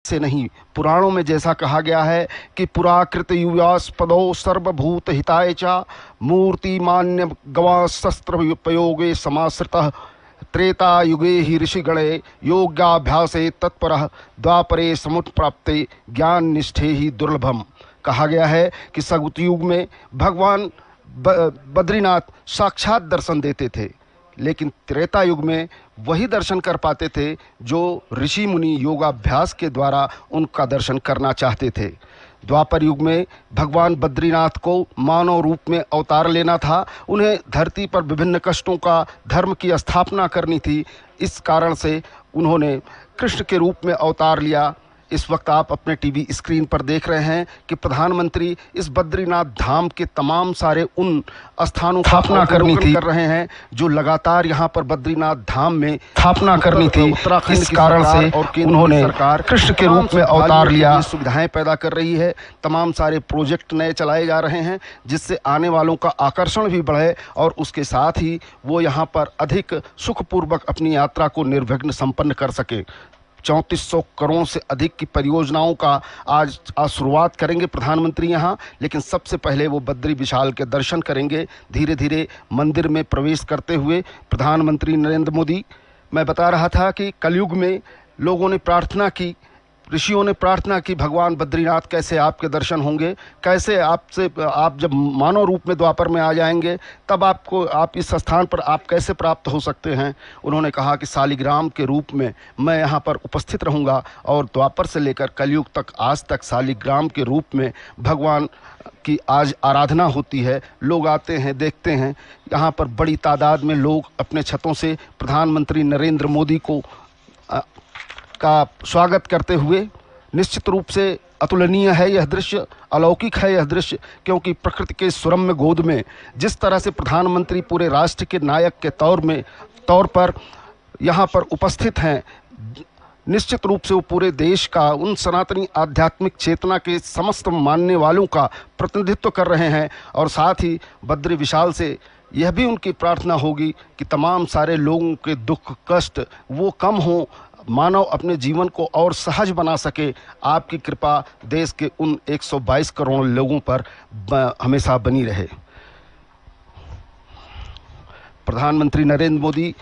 से नहीं, पुराणों में जैसा कहा गया है कि पुराकृत युवास्पदो सर्वभूत हिताय च मूर्ति मान्य गवा शस्त्र उपयोगे समाश्रितः त्रेता युगे ही ऋषिगणे योगाभ्यासे तत्परः द्वापरे समुत्प्राप्ते ज्ञान निष्ठे ही दुर्लभम। कहा गया है कि सतयुग युग में भगवान बद्रीनाथ साक्षात दर्शन देते थे, लेकिन त्रेता युग में वही दर्शन कर पाते थे जो ऋषि मुनि योगाभ्यास के द्वारा उनका दर्शन करना चाहते थे। द्वापर युग में भगवान बद्रीनाथ को मानव रूप में अवतार लेना था, उन्हें धरती पर विभिन्न कष्टों का धर्म की स्थापना करनी थी। इस कारण से उन्होंने कृष्ण के रूप में अवतार लिया। इस वक्त आप अपने टीवी स्क्रीन पर देख रहे हैं कि प्रधानमंत्री इस बद्रीनाथ धाम के तमाम सारे उन स्थानों की स्थापना करनी थी कर रहे हैं जो लगातार यहाँ पर बद्रीनाथ धाम में स्थापना करनी थी। उत्तराखंड इस कारण से और उन्होंने सरकार कृष्ण के रूप में अवतार लिया, सुविधाएं पैदा कर रही है, तमाम सारे प्रोजेक्ट नए चलाए जा रहे हैं जिससे आने वालों का आकर्षण भी बढ़े और उसके साथ ही वो यहाँ पर अधिक सुखपूर्वक अपनी यात्रा को निर्विघ्न संपन्न कर सके। 3400 करोड़ से अधिक की परियोजनाओं का आज शुरुआत करेंगे प्रधानमंत्री यहाँ, लेकिन सबसे पहले वो बद्री विशाल के दर्शन करेंगे। धीरे धीरे मंदिर में प्रवेश करते हुए प्रधानमंत्री नरेंद्र मोदी, मैं बता रहा था कि कलयुग में लोगों ने प्रार्थना की, ऋषियों ने प्रार्थना की, भगवान बद्रीनाथ कैसे आपके दर्शन होंगे, कैसे आप जब मानव रूप में द्वापर में आ जाएंगे तब आप इस स्थान पर आप कैसे प्राप्त हो सकते हैं। उन्होंने कहा कि शालिग्राम के रूप में मैं यहाँ पर उपस्थित रहूँगा और द्वापर से लेकर कलयुग तक आज तक शालिग्राम के रूप में भगवान की आज आराधना होती है। लोग आते हैं, देखते हैं। यहाँ पर बड़ी तादाद में लोग अपने छतों से प्रधानमंत्री नरेंद्र मोदी का स्वागत करते हुए। निश्चित रूप से अतुलनीय है यह दृश्य, अलौकिक है यह दृश्य, क्योंकि प्रकृति के सुरम्य गोद में जिस तरह से प्रधानमंत्री पूरे राष्ट्र के नायक के तौर पर यहाँ पर उपस्थित हैं, निश्चित रूप से वो पूरे देश का, उन सनातनी आध्यात्मिक चेतना के समस्त मानने वालों का प्रतिनिधित्व कर रहे हैं। और साथ ही बद्री विशाल से यह भी उनकी प्रार्थना होगी कि तमाम सारे लोगों के दुख कष्ट वो कम हों, मानव अपने जीवन को और सहज बना सके। आपकी कृपा देश के उन 122 करोड़ लोगों पर हमेशा बनी रहे। प्रधानमंत्री नरेंद्र मोदी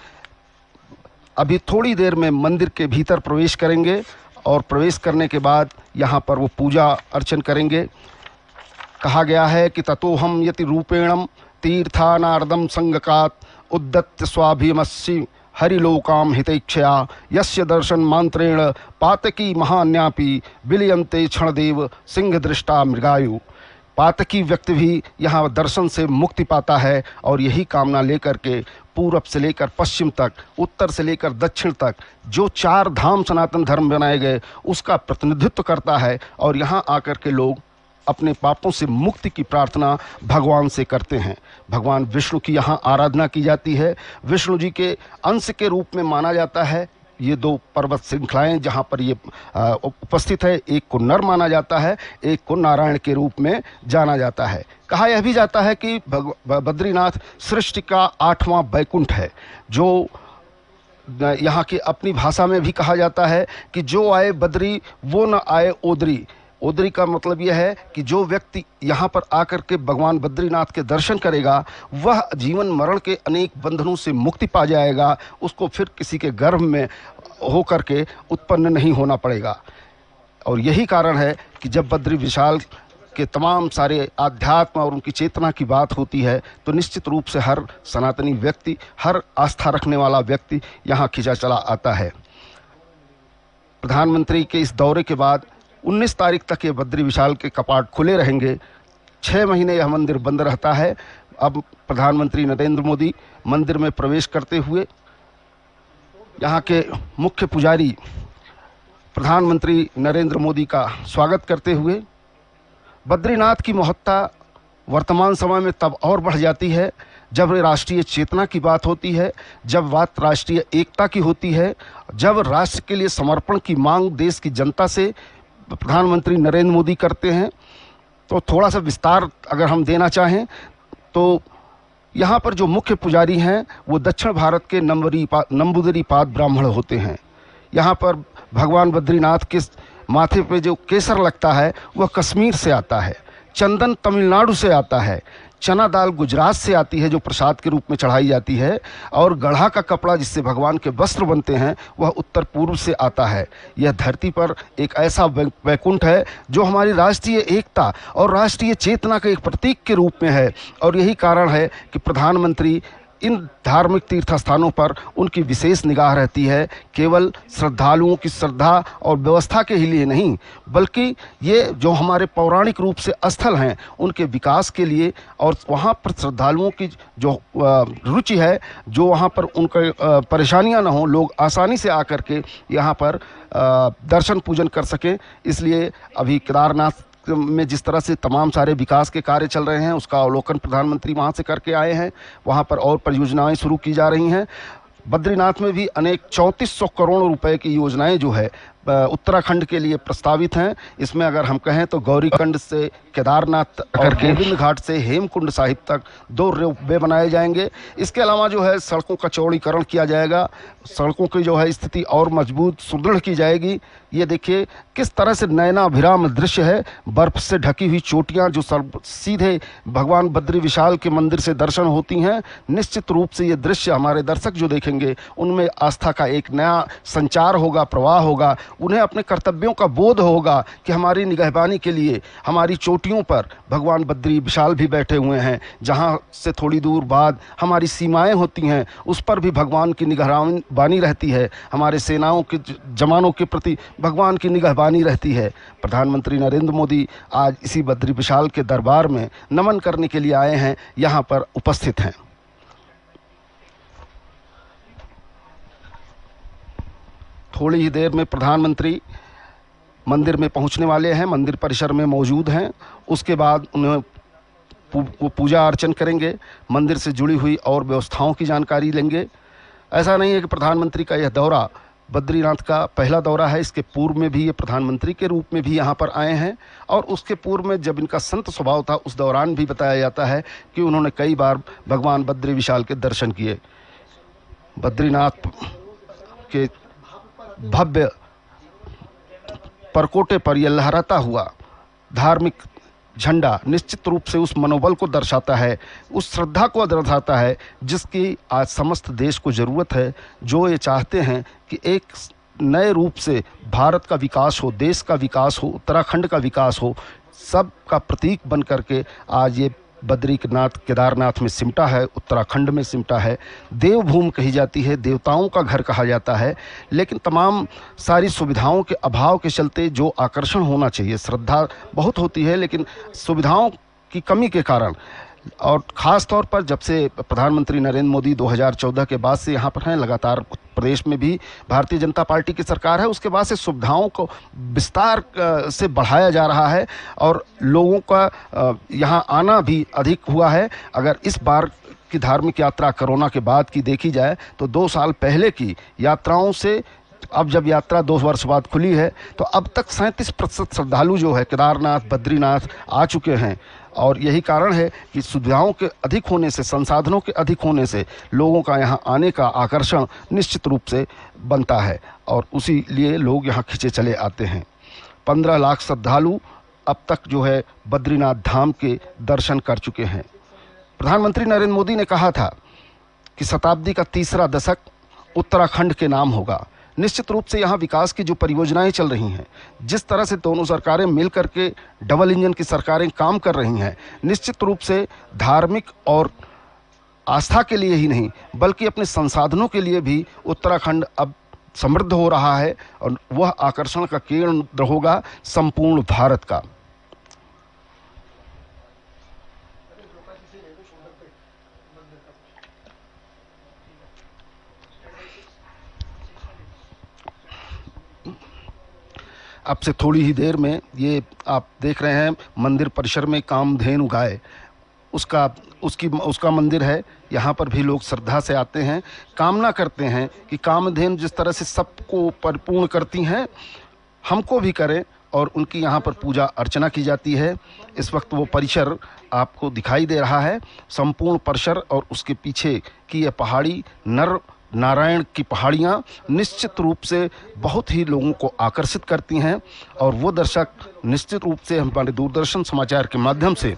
अभी थोड़ी देर में मंदिर के भीतर प्रवेश करेंगे और प्रवेश करने के बाद यहाँ पर वो पूजा अर्चन करेंगे। कहा गया है कि ततोहम यति रूपेणम तीर्थानार्दम संगकात उद्दत्त स्वाभिमस्सी हरिलोकाम हितैक्षया यस्य दर्शन मांत्रेण पातकी महान्यापी विलियंते क्षणदेव सिंह दृष्टा मृगायु। पातकी व्यक्ति भी यहाँ दर्शन से मुक्ति पाता है और यही कामना लेकर के पूरब से लेकर पश्चिम तक, उत्तर से लेकर दक्षिण तक जो 4 धाम सनातन धर्म बनाए गए उसका प्रतिनिधित्व करता है। और यहाँ आकर के लोग अपने पापों से मुक्ति की प्रार्थना भगवान से करते हैं। भगवान विष्णु की यहाँ आराधना की जाती है। विष्णु जी के अंश के रूप में माना जाता है ये 2 पर्वत श्रृंखलाएं जहाँ पर ये उपस्थित है। एक को नर माना जाता है, एक को नारायण के रूप में जाना जाता है। कहा यह भी जाता है कि बद्रीनाथ सृष्टि का 8वां बैकुंठ है, जो यहाँ की अपनी भाषा में भी कहा जाता है कि जो आए बद्री वो न आए ओदरी। ओदरी का मतलब यह है कि जो व्यक्ति यहाँ पर आकर के भगवान बद्रीनाथ के दर्शन करेगा वह जीवन मरण के अनेक बंधनों से मुक्ति पा जाएगा, उसको फिर किसी के गर्भ में होकर के उत्पन्न नहीं होना पड़ेगा। और यही कारण है कि जब बद्री विशाल के तमाम सारे आध्यात्म और उनकी चेतना की बात होती है तो निश्चित रूप से हर सनातनी व्यक्ति, हर आस्था रखने वाला व्यक्ति यहाँ खिंचा चला आता है। प्रधानमंत्री के इस दौरे के बाद 19 तारीख तक ये बद्री विशाल के कपाट खुले रहेंगे। 6 महीने यह मंदिर बंद रहता है। अब प्रधानमंत्री नरेंद्र मोदी मंदिर में प्रवेश करते हुए यहाँ के मुख्य पुजारी प्रधानमंत्री नरेंद्र मोदी का स्वागत करते हुए। बद्रीनाथ की महत्ता वर्तमान समय में तब और बढ़ जाती है जब राष्ट्रीय चेतना की बात होती है, जब बात राष्ट्रीय एकता की होती है, जब राष्ट्र के लिए समर्पण की मांग देश की जनता से प्रधानमंत्री नरेंद्र मोदी करते हैं। तो थोड़ा सा विस्तार अगर हम देना चाहें तो यहाँ पर जो मुख्य पुजारी हैं वो दक्षिण भारत के नंबूदरी पाद ब्राह्मण होते हैं। यहाँ पर भगवान बद्रीनाथ के माथे पे जो केसर लगता है वह कश्मीर से आता है, चंदन तमिलनाडु से आता है, चना दाल गुजरात से आती है जो प्रसाद के रूप में चढ़ाई जाती है, और गढ़ा का कपड़ा जिससे भगवान के वस्त्र बनते हैं वह उत्तर पूर्व से आता है। यह धरती पर एक ऐसा वैकुंठ है जो हमारी राष्ट्रीय एकता और राष्ट्रीय चेतना के एक प्रतीक के रूप में है, और यही कारण है कि प्रधानमंत्री इन धार्मिक तीर्थ स्थानों पर उनकी विशेष निगाह रहती है, केवल श्रद्धालुओं की श्रद्धा और व्यवस्था के ही लिए नहीं, बल्कि ये जो हमारे पौराणिक रूप से स्थल हैं उनके विकास के लिए, और वहाँ पर श्रद्धालुओं की जो रुचि है, जो वहाँ पर उनके परेशानियाँ ना हो, लोग आसानी से आकर के यहाँ पर दर्शन पूजन कर सकें। इसलिए अभी केदारनाथ में जिस तरह से तमाम सारे विकास के कार्य चल रहे हैं उसका अवलोकन प्रधानमंत्री वहाँ से करके आए हैं। वहाँ पर और परियोजनाएं शुरू की जा रही हैं। बद्रीनाथ में भी अनेक 3400 करोड़ रुपए की योजनाएं जो है उत्तराखंड के लिए प्रस्तावित हैं। इसमें अगर हम कहें तो गौरीकुंड से केदारनाथ और गोविंद घाट से हेमकुंड साहिब तक 2 रोपवे बनाए जाएंगे। इसके अलावा जो है सड़कों का चौड़ीकरण किया जाएगा, सड़कों की जो है स्थिति और मजबूत सुदृढ़ की जाएगी। ये देखिए किस तरह से नयनाभिराम दृश्य है, बर्फ से ढकी हुई चोटियाँ जो सीधे भगवान बद्री विशाल के मंदिर से दर्शन होती हैं। निश्चित रूप से ये दृश्य हमारे दर्शक जो देखेंगे उनमें आस्था का एक नया संचार होगा, प्रवाह होगा। उन्हें अपने कर्तव्यों का बोध होगा कि हमारी निगहबानी के लिए हमारी चोटियों पर भगवान बद्री विशाल भी बैठे हुए हैं। जहाँ से थोड़ी दूर बाद हमारी सीमाएं होती हैं उस पर भी भगवान की निगहबानी रहती है। हमारे सेनाओं के जवानों के प्रति भगवान की निगहबानी रहती है। प्रधानमंत्री नरेंद्र मोदी आज इसी बद्री विशाल के दरबार में नमन करने के लिए आए हैं, यहाँ पर उपस्थित हैं। थोड़ी ही देर में प्रधानमंत्री मंदिर में पहुंचने वाले हैं, मंदिर परिसर में मौजूद हैं। उसके बाद उन्हें पूजा अर्चन करेंगे, मंदिर से जुड़ी हुई और व्यवस्थाओं की जानकारी लेंगे। ऐसा नहीं है कि प्रधानमंत्री का यह दौरा बद्रीनाथ का पहला दौरा है, इसके पूर्व में भी ये प्रधानमंत्री के रूप में भी यहाँ पर आए हैं, और उसके पूर्व में जब इनका संत स्वभाव था उस दौरान भी बताया जाता है कि उन्होंने कई बार भगवान बद्री विशाल के दर्शन किए। बद्रीनाथ के भव्य परकोटे पर यह लहराता हुआ धार्मिक झंडा निश्चित रूप से उस मनोबल को दर्शाता है, उस श्रद्धा को दर्शाता है जिसकी आज समस्त देश को ज़रूरत है, जो ये चाहते हैं कि एक नए रूप से भारत का विकास हो, देश का विकास हो, उत्तराखंड का विकास हो। सब का प्रतीक बन करके आज ये बद्रीनाथ केदारनाथ में सिमटा है, उत्तराखंड में सिमटा है। देवभूमि कही जाती है, देवताओं का घर कहा जाता है, लेकिन तमाम सारी सुविधाओं के अभाव के चलते जो आकर्षण होना चाहिए, श्रद्धा बहुत होती है लेकिन सुविधाओं की कमी के कारण, और ख़ास तौर पर जब से प्रधानमंत्री नरेंद्र मोदी 2014 के बाद से यहाँ पर हैं, लगातार प्रदेश में भी भारतीय जनता पार्टी की सरकार है, उसके बाद से सुविधाओं को विस्तार से बढ़ाया जा रहा है और लोगों का यहाँ आना भी अधिक हुआ है। अगर इस बार की धार्मिक यात्रा कोरोना के बाद की देखी जाए तो 2 साल पहले की यात्राओं से अब जब यात्रा 2 वर्ष बाद खुली है तो अब तक 37% श्रद्धालु जो है केदारनाथ बद्रीनाथ आ चुके हैं, और यही कारण है कि सुविधाओं के अधिक होने से, संसाधनों के अधिक होने से लोगों का यहाँ आने का आकर्षण निश्चित रूप से बनता है, और उसी लिए लोग यहाँ खिंचे चले आते हैं। 15 लाख श्रद्धालु अब तक जो है बद्रीनाथ धाम के दर्शन कर चुके हैं। प्रधानमंत्री नरेंद्र मोदी ने कहा था कि शताब्दी का तीसरा दशक उत्तराखंड के नाम होगा। निश्चित रूप से यहाँ विकास की जो परियोजनाएं चल रही हैं, जिस तरह से दोनों सरकारें मिल करके डबल इंजन की सरकारें काम कर रही हैं, निश्चित रूप से धार्मिक और आस्था के लिए ही नहीं बल्कि अपने संसाधनों के लिए भी उत्तराखंड अब समृद्ध हो रहा है, और वह आकर्षण का केंद्र होगा संपूर्ण भारत का। अब से थोड़ी ही देर में ये आप देख रहे हैं मंदिर परिसर में कामधेनु गाय, उसका मंदिर है। यहाँ पर भी लोग श्रद्धा से आते हैं, कामना करते हैं कि कामधेनु जिस तरह से सबको परिपूर्ण करती हैं हमको भी करें, और उनकी यहाँ पर पूजा अर्चना की जाती है। इस वक्त वो परिसर आपको दिखाई दे रहा है, संपूर्ण परिसर, और उसके पीछे की यह पहाड़ी नर नारायण की पहाड़ियाँ निश्चित रूप से बहुत ही लोगों को आकर्षित करती हैं और वो दर्शक निश्चित रूप से हमारे दूरदर्शन समाचार के माध्यम से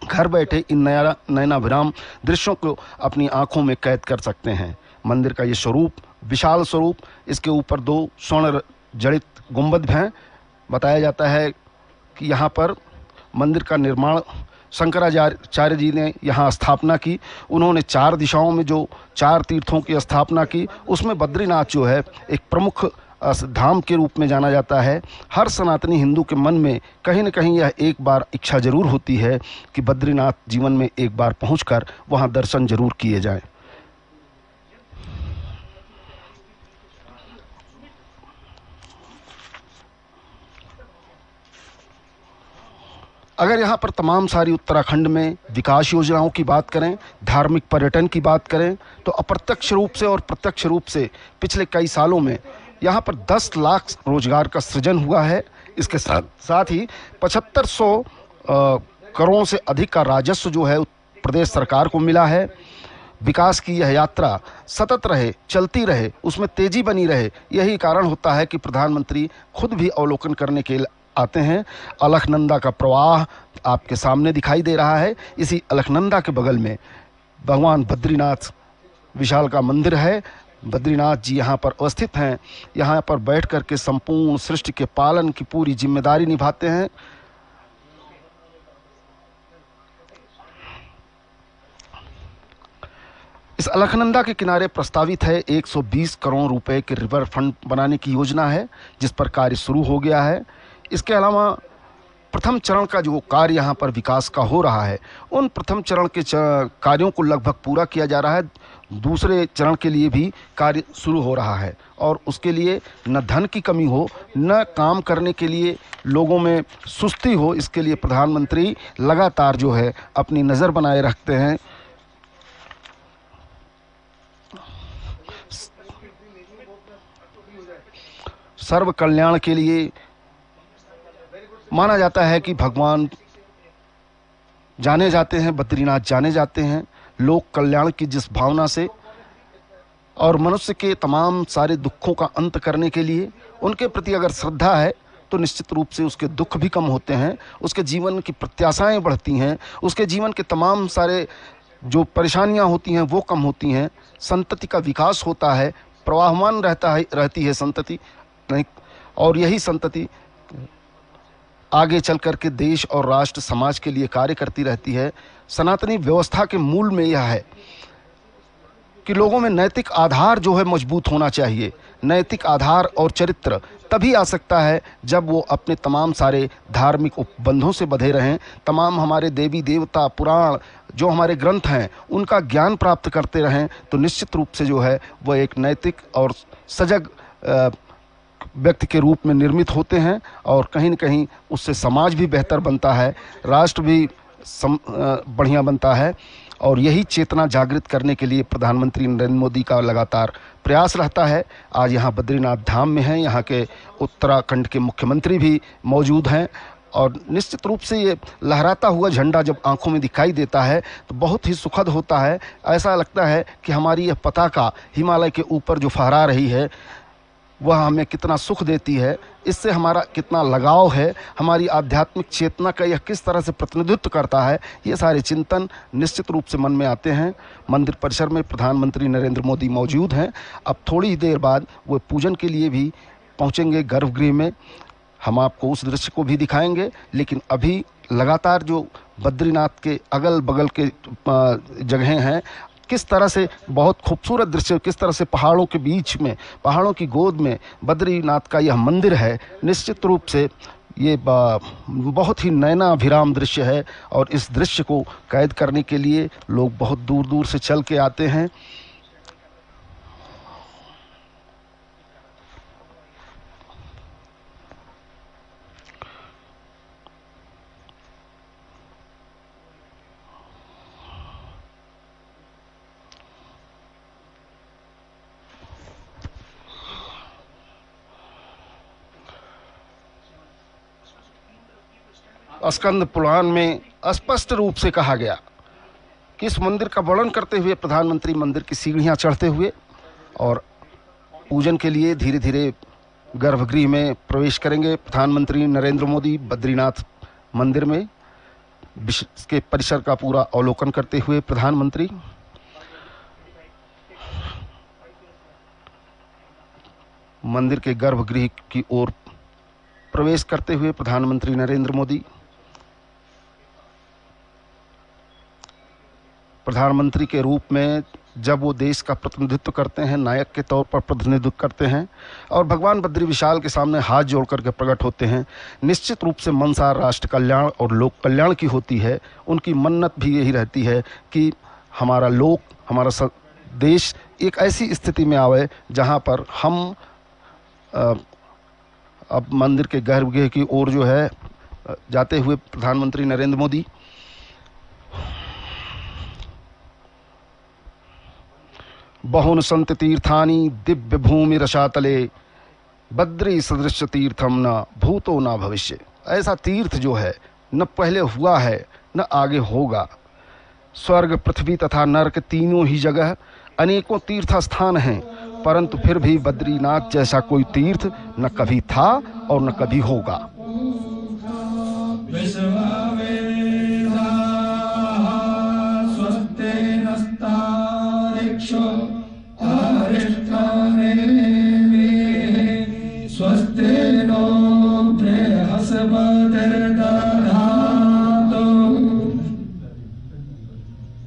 घर बैठे इन नयनाभिराम दृश्यों को अपनी आंखों में कैद कर सकते हैं। मंदिर का ये स्वरूप, विशाल स्वरूप, इसके ऊपर 2 स्वर्ण जड़ित गुंबद हैं। बताया जाता है कि यहाँ पर मंदिर का निर्माण शंकराचार्य जी ने यहाँ स्थापना की। उन्होंने 4 दिशाओं में जो 4 तीर्थों की स्थापना की, उसमें बद्रीनाथ जो है एक प्रमुख धाम के रूप में जाना जाता है। हर सनातनी हिंदू के मन में कहीं न कहीं यह एक बार इच्छा जरूर होती है कि बद्रीनाथ जीवन में एक बार पहुंचकर वहां दर्शन जरूर किए जाएं। अगर यहाँ पर तमाम सारी उत्तराखंड में विकास योजनाओं की बात करें, धार्मिक पर्यटन की बात करें, तो अप्रत्यक्ष रूप से और प्रत्यक्ष रूप से पिछले कई सालों में यहाँ पर 10 लाख रोजगार का सृजन हुआ है। इसके साथ ही 7500 करोड़ से अधिक का राजस्व जो है प्रदेश सरकार को मिला है। विकास की यह यात्रा सतत रहे, चलती रहे, उसमें तेजी बनी रहे, यही कारण होता है कि प्रधानमंत्री खुद भी अवलोकन करने के आते हैं। अलकनंदा का प्रवाह आपके सामने दिखाई दे रहा है। इसी अलकनंदा के बगल में भगवान बद्रीनाथ विशाल का मंदिर है। बद्रीनाथ जी यहाँ पर अवस्थित हैं। यहाँ पर बैठ कर के संपूर्ण सृष्टि के पालन की पूरी जिम्मेदारी निभाते हैं। इस अलकनंदा के किनारे प्रस्तावित है 120 करोड़ रुपए के रिवर फ्रंट बनाने की योजना है, जिस पर कार्य शुरू हो गया है। इसके अलावा प्रथम चरण का जो कार्य यहाँ पर विकास का हो रहा है, उन प्रथम चरण के कार्यों को लगभग पूरा किया जा रहा है। दूसरे चरण के लिए भी कार्य शुरू हो रहा है और उसके लिए न धन की कमी हो, न काम करने के लिए लोगों में सुस्ती हो, इसके लिए प्रधानमंत्री लगातार जो है अपनी नज़र बनाए रखते हैं। सर्व कल्याण के लिए माना जाता है कि भगवान जाने जाते हैं, बद्रीनाथ जाने जाते हैं लोक कल्याण की जिस भावना से और मनुष्य के तमाम सारे दुखों का अंत करने के लिए। उनके प्रति अगर श्रद्धा है तो निश्चित रूप से उसके दुख भी कम होते हैं, उसके जीवन की प्रत्याशाएं बढ़ती हैं, उसके जीवन के तमाम सारे जो परेशानियां होती हैं वो कम होती हैं, संतति का विकास होता है, प्रवाहमान रहती है संतति, और यही संतति आगे चल कर के देश और राष्ट्र समाज के लिए कार्य करती रहती है। सनातनी व्यवस्था के मूल में यह है कि लोगों में नैतिक आधार जो है मजबूत होना चाहिए। नैतिक आधार और चरित्र तभी आ सकता है जब वो अपने तमाम सारे धार्मिक उपबंधों से बंधे रहें, तमाम हमारे देवी देवता पुराण जो हमारे ग्रंथ हैं उनका ज्ञान प्राप्त करते रहें, तो निश्चित रूप से जो है वह एक नैतिक और सजग व्यक्ति के रूप में निर्मित होते हैं और कहीं न कहीं उससे समाज भी बेहतर बनता है, राष्ट्र भी बढ़िया बनता है। और यही चेतना जागृत करने के लिए प्रधानमंत्री नरेंद्र मोदी का लगातार प्रयास रहता है। आज यहाँ बद्रीनाथ धाम में हैं, यहाँ के उत्तराखंड के मुख्यमंत्री भी मौजूद हैं और निश्चित रूप से ये लहराता हुआ झंडा जब आंखों में दिखाई देता है तो बहुत ही सुखद होता है। ऐसा लगता है कि हमारी यह पताका हिमालय के ऊपर जो फहरा रही है वह हमें कितना सुख देती है, इससे हमारा कितना लगाव है, हमारी आध्यात्मिक चेतना का यह किस तरह से प्रतिनिधित्व करता है, ये सारे चिंतन निश्चित रूप से मन में आते हैं। मंदिर परिसर में प्रधानमंत्री नरेंद्र मोदी मौजूद हैं। अब थोड़ी ही देर बाद वो पूजन के लिए भी पहुंचेंगे गर्भगृह में। हम आपको उस दृश्य को भी दिखाएंगे, लेकिन अभी लगातार जो बद्रीनाथ के अगल बगल के जगहें हैं, किस तरह से बहुत खूबसूरत दृश्य, किस तरह से पहाड़ों के बीच में, पहाड़ों की गोद में बद्रीनाथ का यह मंदिर है, निश्चित रूप से ये बहुत ही नयनाभिराम दृश्य है और इस दृश्य को कैद करने के लिए लोग बहुत दूर दूर से चल के आते हैं। स्कंद पुराण में स्पष्ट रूप से कहा गया कि इस मंदिर का वर्णन करते हुए प्रधानमंत्री मंदिर की सीढ़ियां चढ़ते हुए और पूजन के लिए धीरे धीरे गर्भगृह में प्रवेश करेंगे प्रधानमंत्री नरेंद्र मोदी। बद्रीनाथ मंदिर में के परिसर का पूरा अवलोकन करते हुए प्रधानमंत्री मंदिर के गर्भगृह की ओर प्रवेश करते हुए प्रधानमंत्री नरेंद्र मोदी प्रधानमंत्री के रूप में जब वो देश का प्रतिनिधित्व करते हैं, नायक के तौर पर प्रतिनिधित्व करते हैं और भगवान बद्री विशाल के सामने हाथ जोड़ करके प्रकट होते हैं, निश्चित रूप से मनसा राष्ट्र कल्याण और लोक कल्याण की होती है। उनकी मन्नत भी यही रहती है कि हमारा देश एक ऐसी स्थिति में आवे जहां पर हम अब मंदिर के गर्भगृह की ओर जो है जाते हुए प्रधानमंत्री नरेंद्र मोदी बहुन संत तीर्थानि दिव्य भूमि रसातले बद्री सदृश तीर्थम न भूतो न भविष्य। ऐसा तीर्थ जो है न पहले हुआ है न आगे होगा। स्वर्ग पृथ्वी तथा नरक तीनों ही जगह अनेकों तीर्थ स्थान हैं, परंतु फिर भी बद्रीनाथ जैसा कोई तीर्थ न कभी था और न कभी होगा।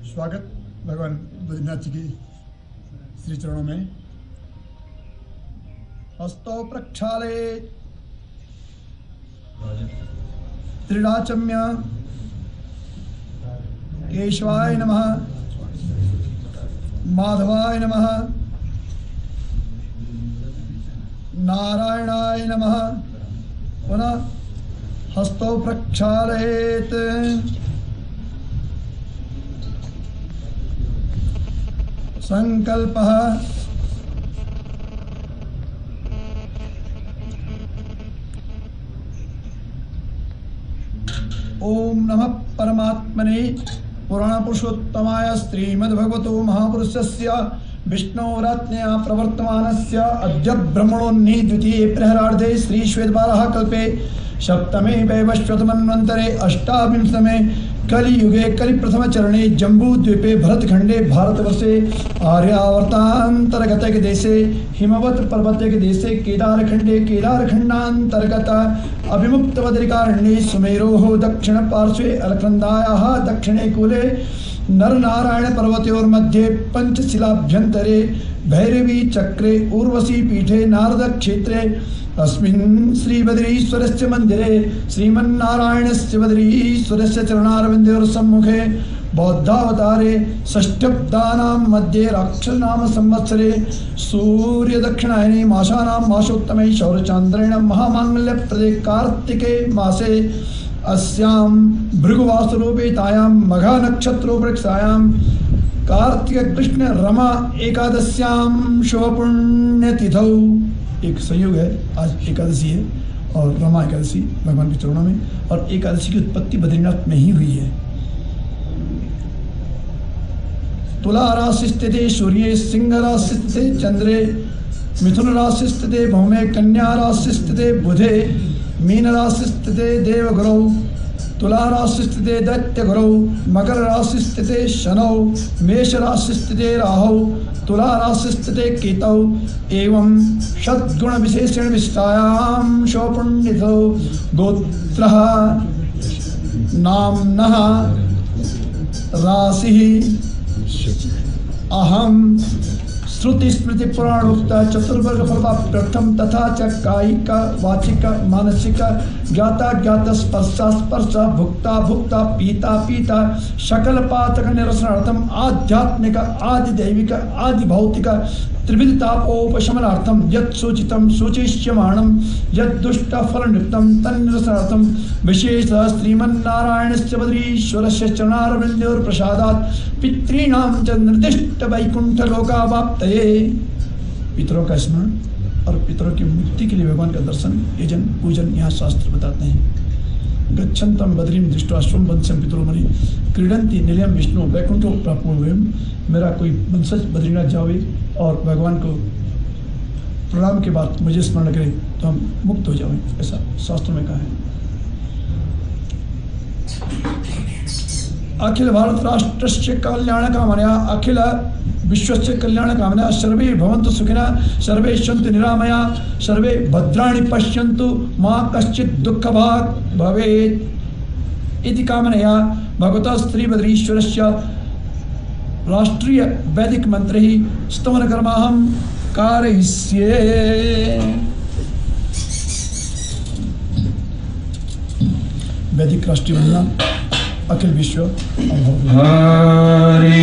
स्वागत भगवान बद्रीनाथ जी की श्री चरणों में। हस्तो प्रक्षाले त्रिडाचम्य केशवाय नमः, माधवाय नमः, नारायणाय नमः। पुनः हस्तो प्रक्षालयेत्। संकल्पः ओम नमः परमात्मने पुराण पुरुषोत्तमाय श्रीमद्भगवतो महापुरुषस्य विष्णोरात्मया प्रवर्तमानस्य अद्य ब्रह्मणोन्नि द्वितीये प्रहरार्धे श्री श्वेतवाराह कल्पे सप्तमे वैवस्वतमन्वन्तरे अष्टाविंशतमे कलियुगे कलिप्रथम चरणे जम्बूद्वीपे भरतखंडे भारतवर्षे आर्यावर्तांतर्गत के देशे हिमवत पर्वत के देशे केदारखंडे केदारखंडांतर्गत अभिमुक्त बद्रिकारण्ये सुमेरोः दक्षिण पार्श्वे अलकनंदायाः दक्षिणे कूले नरनारायण पर्वतयोर्मध्ये पंचशिलाभ्यंतरे भैरवी चक्रे उर्वशी पीठे नारद क्षेत्रे अस्मिन् श्री बद्रीश्वरस्य मंदिरे श्रीमन्नारायणस्य बद्रीश्वरस्य चरणारविंदयोः सम्मुखे बौद्धावतारे षष्ठब्दानां मध्ये राक्षसनाम संवत्सरे सूर्य दक्षिणायने मासानां मासोत्तमे शौरचांद्रेण महामांगल्यप्रदे कार्तिके मासे अस्यां भृगुवासरूपेतायां मघा नक्षत्रोपृक्षायां कार्तिक कृष्ण रमा एकादश्यां शुभपुण्यतिथौ। एक संयोग है, आज एकादशी है और रमा एकादशी भगवान के चरणों में, और एकादशी की उत्पत्ति बद्रीनाथ में ही हुई है। तुला राशि स्थिते सूर्ये, सिंह राशि स्थिते चंद्रे, मिथुन राशि स्थिते भौमे, कन्या राशि स्थिते बुधे, मीन राशि स्थिते देवगुरौ, तुला राशि स्थिते दैत्य गुरौ, मकर राशि स्थिते शनौ, मेष राशि स्थिते राहौ, तुला राशि स्थिते केतौ। एवं षद्गुण विशेषण विशिष्टायां शोपुण्यितौ गोत्रः नाम्नः राशिः अहं श्रुति स्मृति पुराणोक्त चतुर्वर्ग फलप्राप्त्यर्थम तथा च कायिक वाचिक मानसिक ज्ञाता ज्ञात स्पर्शा स्पर्श भुक्ता भुक्ता पीता पीता शकल पातक निरसनार्थम आध्यात्मिक आदि दैविक आदि भौतिक त्रिविधतापोपशमनार्थम यत् सूचितं सूचिष्यमाणं यत् दुष्ट फलनियुक्तं तन्निरसनार्थं विशेष श्रीमन्नारायणस्य बद्रीश्वरस्य चरणारविंदयोर्प्रसादात् पितॄणां च निर्दिष्ट वैकुंठ लोकावाप्तये। पितरों का स्मरण और पितरों की मुक्ति के लिए भगवान का दर्शन यजन पूजन यहाँ शास्त्र बताते हैं। गच्छन्तं बद्रीं दृष्ट्वा स्वं वंशं पितरो मुनि क्रीडन्ति निलयं विष्णु वैकुंठो प्राप्नुवयं मेरा कोई वंशज बद्रीनाथ जावे और भगवान को प्रणाम के बाद मुझे स्मरण करे तो हम मुक्त हो जाएं, ऐसा शास्त्रों में कहा है। अखिल भारत राष्ट्रस्य कल्याण कामनया अखिल विश्वस्य कल्याण कामनया सर्वे भवन्तु सुखिनः सर्वे सन्तु निरामया सर्वे भद्राणि पश्यन्तु मा कश्चित् दुःखभाग् भवेत् इति कामनया भगवता श्रीबद्रीश्वरस्य राष्ट्रीय वैदिक मंत्रैः स्तवन कर्माहं कारयिष्ये। वैदिक राष्ट्रीय वंदना अखिल विश्व हरि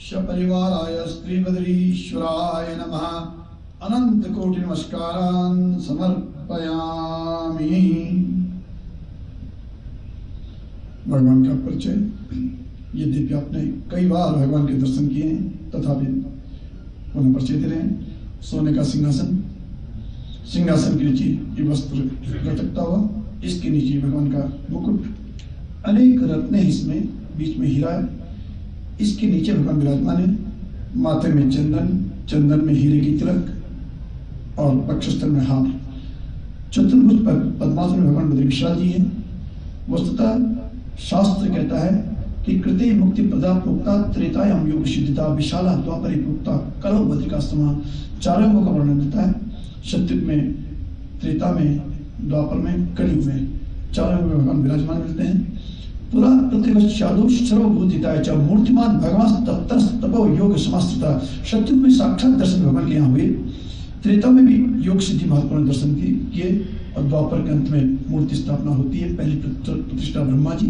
सपरिवाराय श्रीबद्रीश्वराय नमः। अनंत कोटि नमस्कारान् समर्पयामि। भगवान का परिचय। यद्यपि आपने कई बार भगवान के दर्शन किए हैं, तथापि पुनः परिचय दे रहे हैं। सोने का सिंहासन, सिंहासन के नीचे ये वस्त्र लटकता हुआ, इसके नीचे भगवान का मुकुट, अनेक रत्न इसमें, बीच में हीरा है, इसके नीचे भगवान विराजमान है। माथे में चंदन, चंदन में हीरे की तिलक और वक्षस्थल में हार। चतुर्भुज पर पद्मासन में भगवान बद्री विशाल जी हैं। वस्तुतः शास्त्र कहता है कि कृते मुक्ति प्रदा प्रोक्ता त्रेतायाम योग सिद्धिता विशाला द्वापरी प्रोक्ता कलो बद्रिका समान। चारों का वर्णन देता है। सत्युग में, त्रेता में, द्वापर में, कलयुग में, चारों में भगवान विराजमान मिलते हैं। पुरा पृथ्वी सर्वभूतिताय च मूर्तिमान भगवान तत्र तपो योग समास्थिता। सत्युग में साक्षात दर्शन भगवान के यहाँ हुए। त्रेता में भी योग सिद्धि महात्मा ने दर्शन किए और द्वापर के अंत में मूर्ति स्थापना होती है। पहली प्रतिष्ठा ब्रह्मा जी,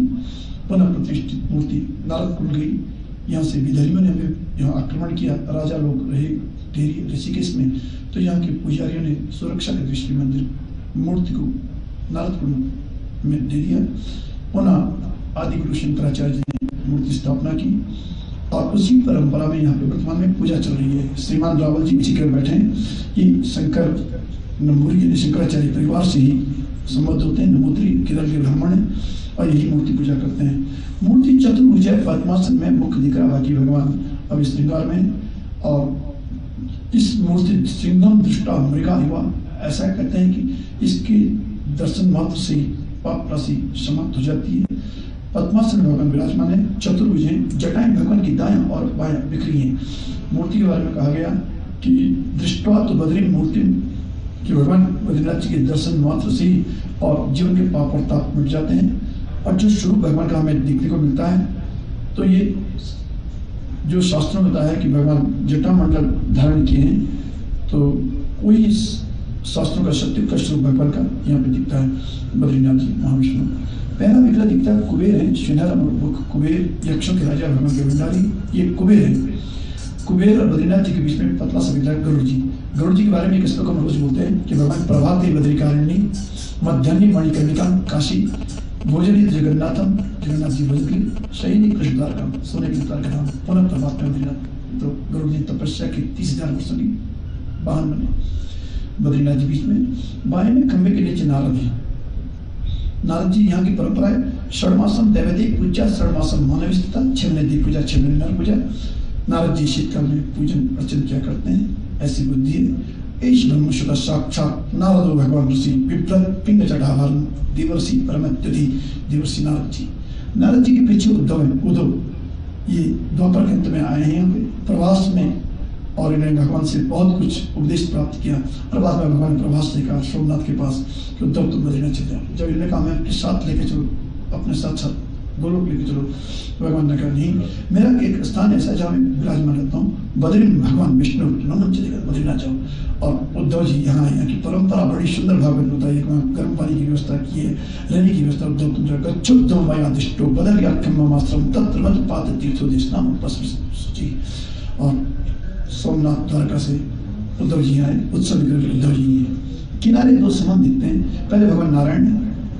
पुनः प्रतिष्ठित मूर्ति नारद कुल गई। यहाँ से विदर्भियों ने हमें यहाँ आक्रमण किया, राजा लोग रहे ढेरी ऋषिकेश में, तो यहाँ के पुजारियों ने सुरक्षा के दृष्टि मंदिर मूर्ति को नारद कुल में दे दिया। पुनः आदि गुरु शंकराचार्य जी ने मूर्ति स्थापना की और उसी परंपरा में यहाँ पे वर्तमान में पूजा चल रही है। श्रीमान रावल जी पीछे कर बैठे हैं। ये शंकर नंबूरी शंकराचार्य परिवार से ही संबद्ध होते हैं। नंबूत्री केरल के ब्राह्मण हैं और यही मूर्ति पूजा करते हैं। मूर्ति चतुर्भुज है, पद्मासन में मुख दिख रहा बाकी भगवान अभी श्रृंगार में। और इस मूर्ति सिंगम दृष्टा मृगा युवा, ऐसा कहते हैं कि इसके दर्शन मात्र से पाप राशि समाप्त हो जाती है। पद्मासन में भगवान विराजमान है, चतुर्भुज हैं, जटाएं भगवान की दाएं और बाएं बिखरी हैं। मूर्ति के बारे में कहा गया कि दृष्टवा तो बद्री मूर्ति कि भगवान बद्रीनाथ जी के दर्शन मात्र से ही और जीवन के पाप और ताप मिट जाते हैं। और जो स्वरूप भगवान का हमें देखने को मिलता है, तो ये जो शास्त्रों में बताया है कि भगवान जटा मंडल धारण किए हैं, तो कोई इस शास्त्रों का सत्य का स्वरूप भगवान का यहाँ पे दिखता है। बद्रीनाथ जी महाविष्णु पहला विग्रह दिखता है, कुबेर है, सुनहरा मुख कुबेर, यक्षों के राजा भगवान के भंडारी, ये कुबेर है। कुबेर और बद्रीनाथ जी के बीच में पतला सा विग्रह गरुड़ जी। गरुड़ जी के बारे में एक श्लोक हम रोज बोलते हैं कि भगवान प्रभाते बद्रिकारिणी मध्यान्ही मणिकर्णिका काशी भोजनी जगन्नाथम, जगन्नाथ जी भोजन के शहीदी कृष्णदार का सोने के उतार का नाम पुनः प्रभात में बद्रीनाथ। तो गरुड़ जी तपस्या के 30,000 वर्षों की वाहन बने। बद्रीनाथ जी बीच में, बाएं में खंबे के नीचे नारद है। नारद जी यहाँ की परंपरा है षडमासम दैवदिक पूजा, षडमासम मानव स्थिता, 6 महीने दी पूजा, 6 महीने नर पूजा। नारद जी शीतकाल में पूजन अर्चन क्या करते हैं, ऐसी बुद्धि है। ऐश ब्रह्मशुदा साक्षात नारदो भगवान ऋषि विप्लव पिंग जटाभारण देवर्षि परमत्यति देवर्षि नारद जी। नारद जी के पीछे उद्धव है। उद्धव ये द्वापर के अंत में आए हैं यहाँ पे प्रवास में, और इन्होंने भगवान से बहुत कुछ उपदेश प्राप्त किया। और बाद में भगवान ने प्रभास से कहा सोमनाथ के पास कि उद्धव तुम बद्रीनाथ चले जाओ। जब इन्होंने कहा मैं अपने साथ लेके चलो, अपने साथ साथ गोलोक लेके चलो, भगवान ने कहा नहीं, मेरा एक स्थान ऐसा जहाँ मैं विराजमान रहता हूँ, बद्री में भगवान विष्णु नमन चलेगा, बद्रीनाथ जाओ। और उद्धव जी यहाँ की परंपरा बड़ी सुंदर भागवत बताई, वहाँ गर्म पानी की व्यवस्था की है, रहने की व्यवस्था। उद्धव तुम जाकर गच्छुद्धो मया दिष्टो बदल गया खम्माश्रम तत्र मत पात तीर्थोदेश नाम सूची। और सोमनाथ द्वारका से उद्धव जी आए, उत्सव उद्धव जी हैं। किनारे 2 समान दिखते हैं, पहले भगवान नारायण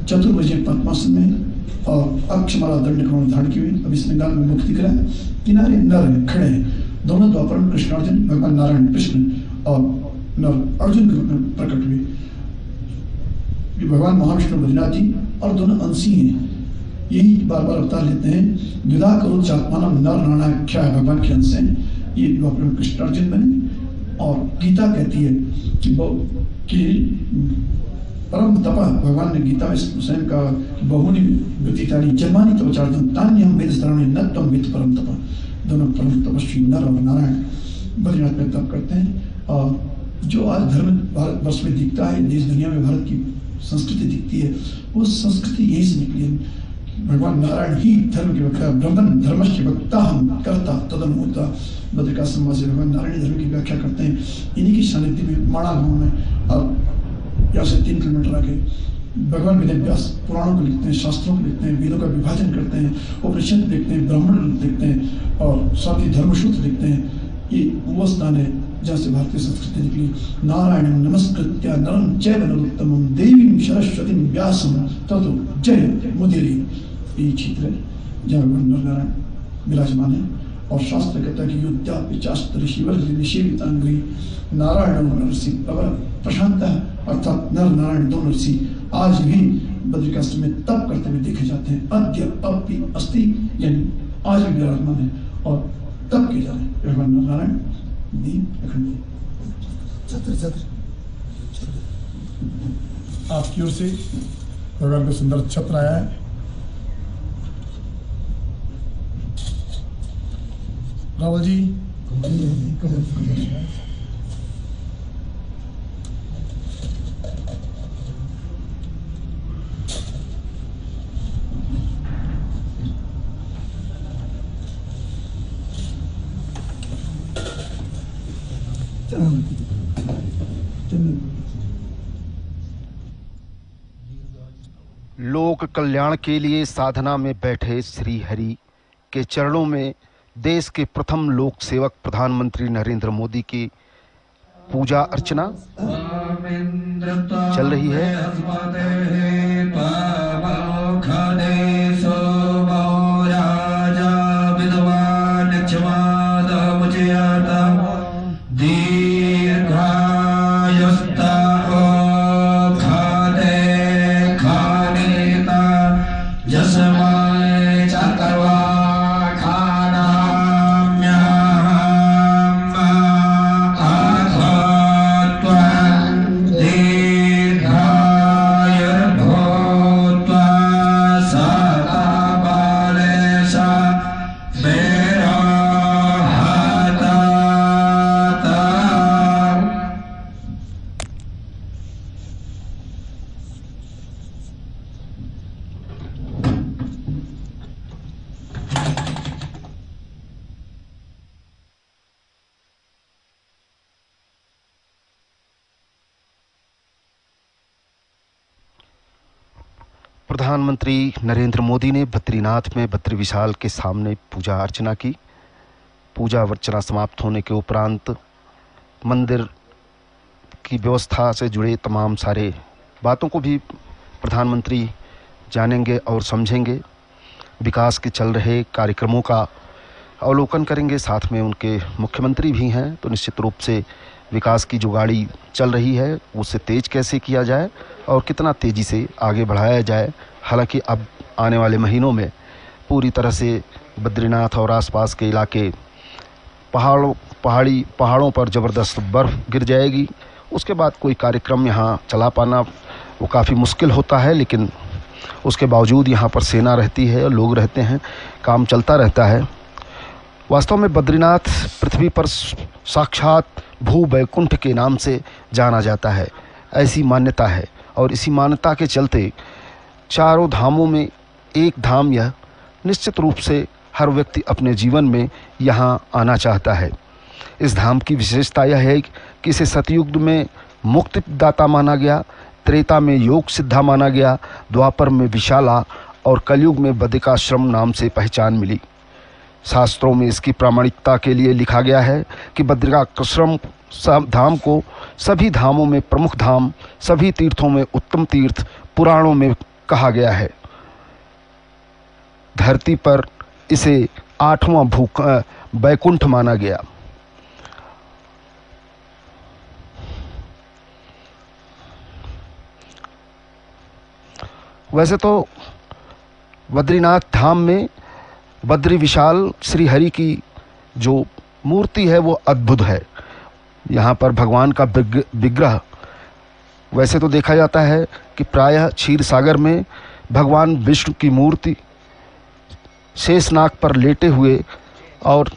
चतुर्भुज पद्मासन में और अक्षमाला दंड कमल धारण की हुई, अब इसमें गाल में मुख दिख रहा है। किनारे नर है, खड़े हैं, दोनों द्वापर में कृष्णार्जुन, भगवान नारायण कृष्ण और नर अर्जुन के प्रकट हुए। भगवान महाविष्णु बद्रीनाथ जी और दोनों अंशी हैं, यही बार बार अवतार लेते हैं। द्विधा करो चात्मानम नर नारायणाख्या है, भगवान के अंश हैं। ये द्वापर में कृष्णार्जुन बने। और गीता कहती है कि परम तपा, भगवान ने गीता में स्वयं कहा बहुनी व्यतीतानि जन्मानि तव चार्जन तान्यहम वेदस्तराणि न त्वं वेद परम तपा। दोनों परम तपस्वी नर और नारायण बद्रीनाथ में तप करते हैं। और जो आज धर्म भारतवर्ष में दिखता है, देश दुनिया में भारत की संस्कृति दिखती है, वो संस्कृति यही से निकली है। भगवान नारायण ही धर्म के वक्ता, ब्रह्मन धर्मस्य वक्ता हम करता तदनुता। बद्रिकाश्रम से भगवान नारायण धर्म की व्याख्या करते हैं। इन्हीं की सानिध्य में माणा गाँव में, और यहाँ से 3 किलोमीटर आगे भगवान वेद व्यास पुराणों को लिखते हैं, शास्त्रों को लिखते हैं, वेदों का विभाजन करते हैं, उपनिषद लिखते हैं, ब्राह्मण लिखते हैं और साथ ही धर्मसूत्र लिखते हैं। ये वो स्थान है जहाँ से भारतीय संस्कृति निकली। नारायण नमस्कृत्य नरं चैव नरोत्तमं देवीं सरस्वतीं व्यासं ततो जय मुदीरे। ये क्षेत्र है जहाँ भगवान नारायण विराजमान है। और शास्त्र कहता है कि युद्धापि चास्त्र ऋषिवर्ग निषेवितांग्री नारायण नरसी अवर प्रशांत, अर्थात नर नारायण दोनों ऋषि आज भी बद्रिकाश्रम में तप करते हुए देखे जाते हैं। अद्य अपि अस्ति, यानी आज भी विराजमान है और तप किए जा रहे हैं। भगवान नारायण दीन अखंड छत्र आपकी ओर से भगवान का सुंदर छत्र आया है। रावल जी लोक कल्याण के लिए साधना में बैठे श्री हरि के चरणों में देश के प्रथम लोक सेवक प्रधानमंत्री नरेंद्र मोदी की पूजा अर्चना चल रही है। जस प्रधानमंत्री नरेंद्र मोदी ने बद्रीनाथ में बद्री विशाल के सामने पूजा अर्चना की। पूजा अर्चना समाप्त होने के उपरांत मंदिर की व्यवस्था से जुड़े तमाम सारे बातों को भी प्रधानमंत्री जानेंगे और समझेंगे। विकास के चल रहे कार्यक्रमों का अवलोकन करेंगे। साथ में उनके मुख्यमंत्री भी हैं, तो निश्चित रूप से विकास की जो गाड़ी चल रही है उसे तेज कैसे किया जाए और कितना तेज़ी से आगे बढ़ाया जाए। हालांकि अब आने वाले महीनों में पूरी तरह से बद्रीनाथ और आसपास के इलाके पहाड़ों पर ज़बरदस्त बर्फ़ गिर जाएगी। उसके बाद कोई कार्यक्रम यहाँ चला पाना वो काफ़ी मुश्किल होता है, लेकिन उसके बावजूद यहाँ पर सेना रहती है, लोग रहते हैं, काम चलता रहता है। वास्तव में बद्रीनाथ पृथ्वी पर साक्षात भू वैकुंठ के नाम से जाना जाता है, ऐसी मान्यता है। और इसी मान्यता के चलते चारों धामों में एक धाम यह निश्चित रूप से हर व्यक्ति अपने जीवन में यहाँ आना चाहता है। इस धाम की विशेषता यह है कि इसे सतयुग में मुक्तिदाता माना गया, त्रेता में योग सिद्धा माना गया, द्वापर में विशाला और कलयुग में बद्रिकाश्रम नाम से पहचान मिली। शास्त्रों में इसकी प्रामाणिकता के लिए लिखा गया है कि बद्रिकाश्रम धाम को सभी धामों में प्रमुख धाम, सभी तीर्थों में उत्तम तीर्थ पुराणों में कहा गया है। धरती पर इसे 8वां वैकुंठ माना गया। वैसे तो बद्रीनाथ धाम में बद्री विशाल श्री हरि की जो मूर्ति है वो अद्भुत है। यहाँ पर भगवान का विग्रह वैसे तो देखा जाता है कि प्रायः क्षीर सागर में भगवान विष्णु की मूर्ति शेषनाग पर लेटे हुए और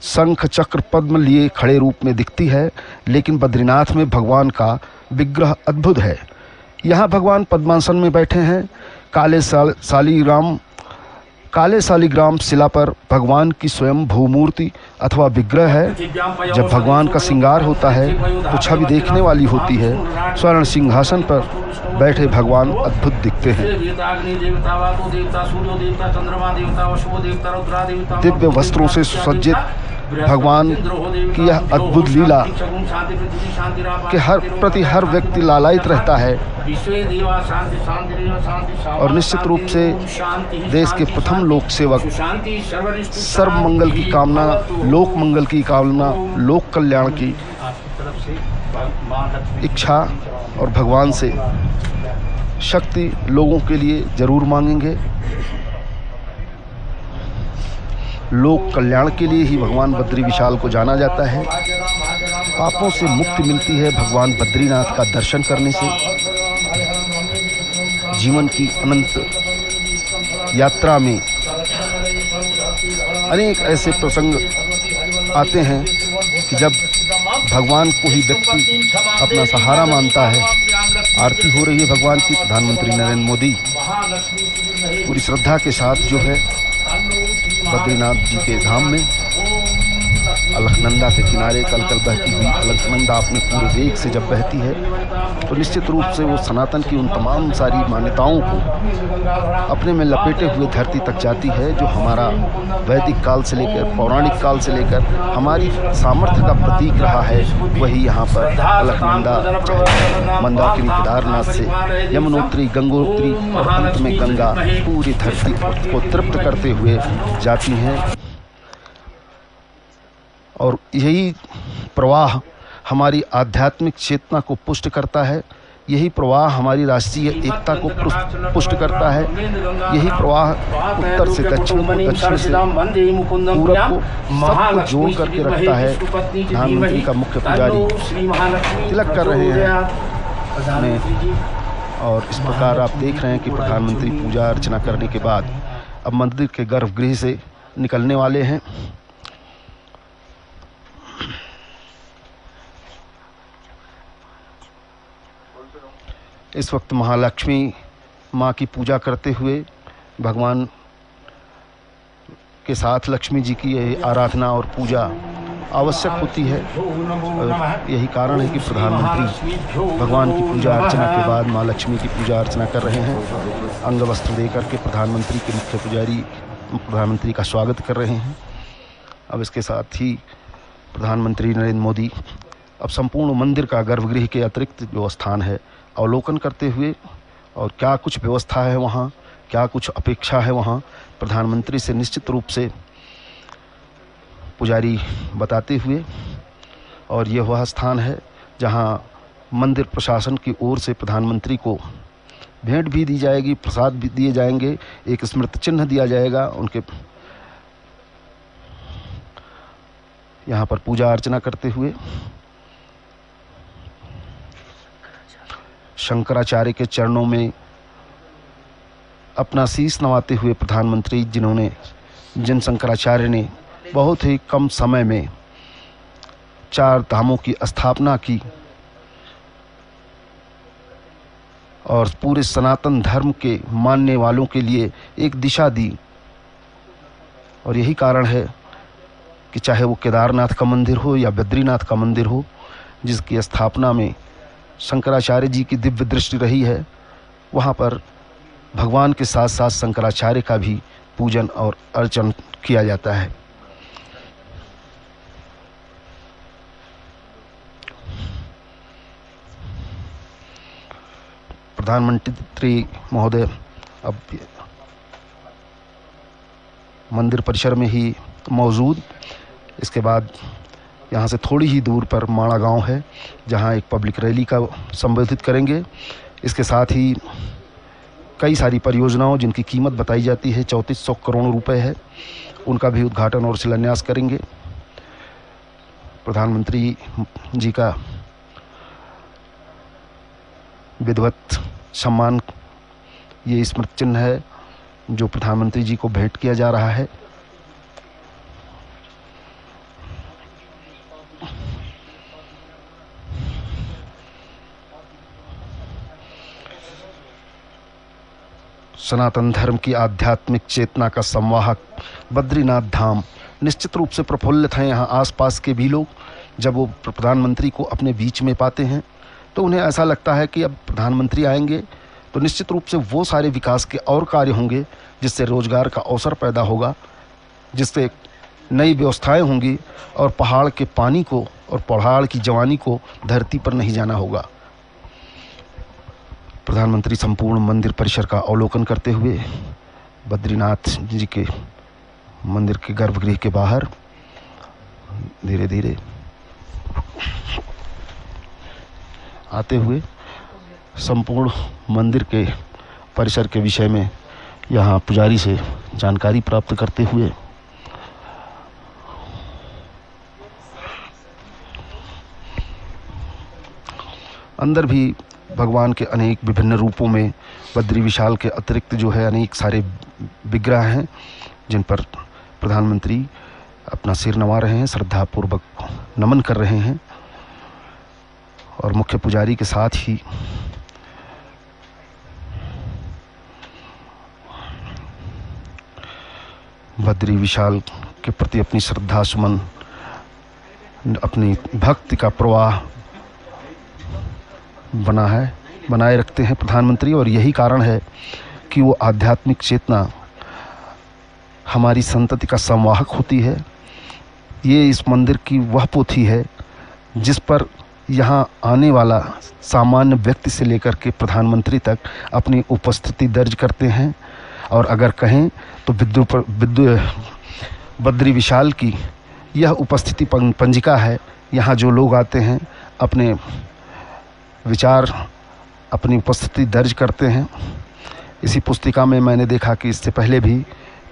शंख चक्र पद्म लिए खड़े रूप में दिखती है, लेकिन बद्रीनाथ में भगवान का विग्रह अद्भुत है। यहाँ भगवान पद्मासन में बैठे हैं। काले शालिग्राम शिला पर भगवान की स्वयं भूमूर्ति अथवा विग्रह है। जब भगवान का श्रृंगार होता है तो छवि देखने वाली होती है। स्वर्ण सिंहासन पर बैठे भगवान अद्भुत दिखते हैं। दिव्य वस्त्रों से सुसज्जित भगवान की यह अद्भुत लीला के हर व्यक्ति लालायित रहता है। और निश्चित रूप से देश के प्रथम लोक सेवक सर्व मंगल की कामना, लोक मंगल की कामना, लोक कल्याण की इच्छा और भगवान से शक्ति लोगों के लिए जरूर मांगेंगे। लोक कल्याण के लिए ही भगवान बद्री विशाल को जाना जाता है। पापों से मुक्ति मिलती है भगवान बद्रीनाथ का दर्शन करने से। जीवन की अनंत यात्रा में अनेक ऐसे प्रसंग आते हैं कि जब भगवान को ही व्यक्ति अपना सहारा मानता है। आरती हो रही है भगवान की। प्रधानमंत्री नरेंद्र मोदी पूरी श्रद्धा के साथ जो है बद्रीनाथ जी के धाम में अलकनंदा के किनारे कल बहती हुई अलकनंदा अपने पूरे वेग से जब बहती है तो निश्चित रूप से वो सनातन की उन तमाम सारी मान्यताओं को अपने में लपेटे हुए धरती तक जाती है, जो हमारा वैदिक काल से लेकर पौराणिक काल से लेकर हमारी सामर्थ्य का प्रतीक रहा है। वही यहाँ पर अलकनंदा मंदाकिनी केदारनाथ से यमुनोत्री, गंगोत्री और अंत में गंगा पूरी धरती को तृप्त करते हुए जाती हैं। और यही प्रवाह हमारी आध्यात्मिक चेतना को पुष्ट करता है। यही प्रवाह हमारी राष्ट्रीय एकता को पुष्ट करता है। यही प्रवाह उत्तर से दक्षिण को, दक्षिण से पूरब को, सबको जोड़ करके रखता है। प्रधानमंत्री का मुख्य पुजारी तिलक कर रहे हैं और इस प्रकार आप देख रहे हैं कि प्रधानमंत्री पूजा अर्चना करने के बाद अब मंदिर के गर्भगृह से निकलने वाले हैं। इस वक्त महालक्ष्मी माँ की पूजा करते हुए भगवान के साथ लक्ष्मी जी की आराधना और पूजा आवश्यक होती है। और यही कारण है कि प्रधानमंत्री भगवान की पूजा अर्चना के बाद माँ लक्ष्मी की पूजा अर्चना कर रहे हैं। अंग वस्त्र देकर के प्रधानमंत्री के मुख्य पुजारी प्रधानमंत्री का स्वागत कर रहे हैं। अब इसके साथ ही प्रधानमंत्री नरेंद्र मोदी अब संपूर्ण मंदिर का गर्भगृह के अतिरिक्त जो स्थान है अवलोकन करते हुए और क्या कुछ व्यवस्था है वहाँ, क्या कुछ अपेक्षा है वहाँ, प्रधानमंत्री से निश्चित रूप से पुजारी बताते हुए। और यह वह स्थान है जहाँ मंदिर प्रशासन की ओर से प्रधानमंत्री को भेंट भी दी जाएगी, प्रसाद भी दिए जाएंगे, एक स्मृति चिन्ह दिया जाएगा उनके यहाँ पर पूजा अर्चना करते हुए। शंकराचार्य के चरणों में अपना शीश नवाते हुए प्रधानमंत्री, जिन शंकराचार्य ने बहुत ही कम समय में 4 धामों की स्थापना की और पूरे सनातन धर्म के मानने वालों के लिए एक दिशा दी। और यही कारण है कि चाहे वो केदारनाथ का मंदिर हो या बद्रीनाथ का मंदिर हो, जिसकी स्थापना में शंकराचार्य जी की दिव्य दृष्टि रही है, वहाँ पर भगवान के साथ साथ शंकराचार्य का भी पूजन और अर्चन किया जाता है। प्रधानमंत्री महोदय अब मंदिर परिसर में ही मौजूद, इसके बाद यहाँ से थोड़ी ही दूर पर माणा गांव है जहाँ एक पब्लिक रैली का संबोधित करेंगे। इसके साथ ही कई सारी परियोजनाओं जिनकी कीमत बताई जाती है 3400 करोड़ रुपए है, उनका भी उद्घाटन और शिलान्यास करेंगे। प्रधानमंत्री जी का विधिवत सम्मान, ये स्मृति चिन्ह है जो प्रधानमंत्री जी को भेंट किया जा रहा है। सनातन धर्म की आध्यात्मिक चेतना का संवाहक बद्रीनाथ धाम निश्चित रूप से प्रफुल्लित हैं। यहाँ आसपास के भी लोग जब वो प्रधानमंत्री को अपने बीच में पाते हैं तो उन्हें ऐसा लगता है कि अब प्रधानमंत्री आएंगे तो निश्चित रूप से वो सारे विकास के और कार्य होंगे जिससे रोजगार का अवसर पैदा होगा, जिससे नई व्यवस्थाएं होंगी और पहाड़ के पानी को और पहाड़ की जवानी को धरती पर नहीं जाना होगा। प्रधानमंत्री संपूर्ण मंदिर परिसर का अवलोकन करते हुए बद्रीनाथ जी के मंदिर के गर्भगृह के बाहर धीरे धीरे आते हुए संपूर्ण मंदिर के परिसर के विषय में यहाँ पुजारी से जानकारी प्राप्त करते हुए अंदर भी भगवान के अनेक विभिन्न रूपों में बद्री विशाल के अतिरिक्त जो है अनेक सारे विग्रह हैं जिन पर प्रधानमंत्री अपना सिर नवा रहे हैं, श्रद्धापूर्वक नमन कर रहे हैं। और मुख्य पुजारी के साथ ही बद्री विशाल के प्रति अपनी श्रद्धा सुमन, अपनी भक्ति का प्रवाह बनाए रखते हैं प्रधानमंत्री। और यही कारण है कि वो आध्यात्मिक चेतना हमारी संतति का संवाहक होती है। ये इस मंदिर की वह पोथी है जिस पर यहाँ आने वाला सामान्य व्यक्ति से लेकर के प्रधानमंत्री तक अपनी उपस्थिति दर्ज करते हैं। और अगर कहें तो बद्री विशाल की यह उपस्थिति पंजिका है। यहाँ जो लोग आते हैं अपने विचार, अपनी उपस्थिति दर्ज करते हैं। इसी पुस्तिका में मैंने देखा कि इससे पहले भी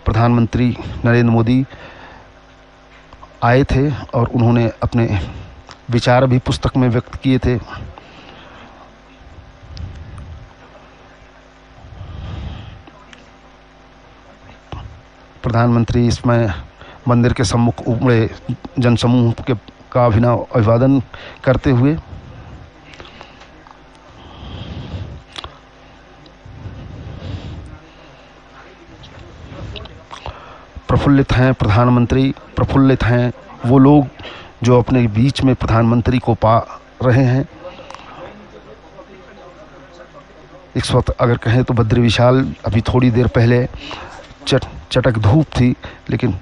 प्रधानमंत्री नरेंद्र मोदी आए थे और उन्होंने अपने विचार भी पुस्तक में व्यक्त किए थे। प्रधानमंत्री इसमें मंदिर के सम्मुख उमड़े जनसमूह का अभिनव अभिवादन करते हुए प्रफुल्लित हैं। प्रधानमंत्री प्रफुल्लित हैं। वो लोग जो अपने बीच में प्रधानमंत्री को पा रहे हैं। इस वक्त अगर कहें तो बद्री विशाल, अभी थोड़ी देर पहले चटक धूप थी, लेकिन